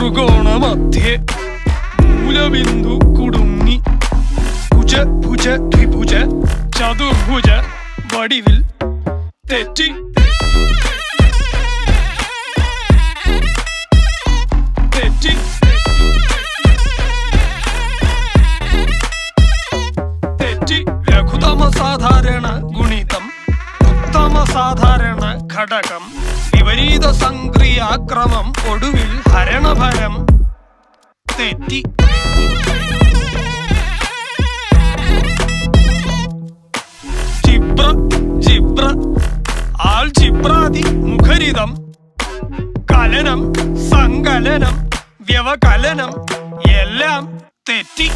ത്രികോണമധ്യേ മൂലബിന്ദു കുടുങ്ങി ഭുജ ഭുജ ദ്വിഭുജ ചതുർഭുജ വടിവിൽ തെറ്റി തെറ്റി തെറ്റി ലഘുതമ സാധാരണ ഗുണിതം ഉത്തമ സാധാരണ ഘടകം വിപരീത സംക്രിയാക്രമം ഒടുവിൽ ഹരണഫലം തെറ്റി ജിബ്ര ജിബ്ര ആൽജിബ്രാദി മുഖരിതം കലനം സങ്കലനം വ്യവകലനം എല്ലാം തെറ്റി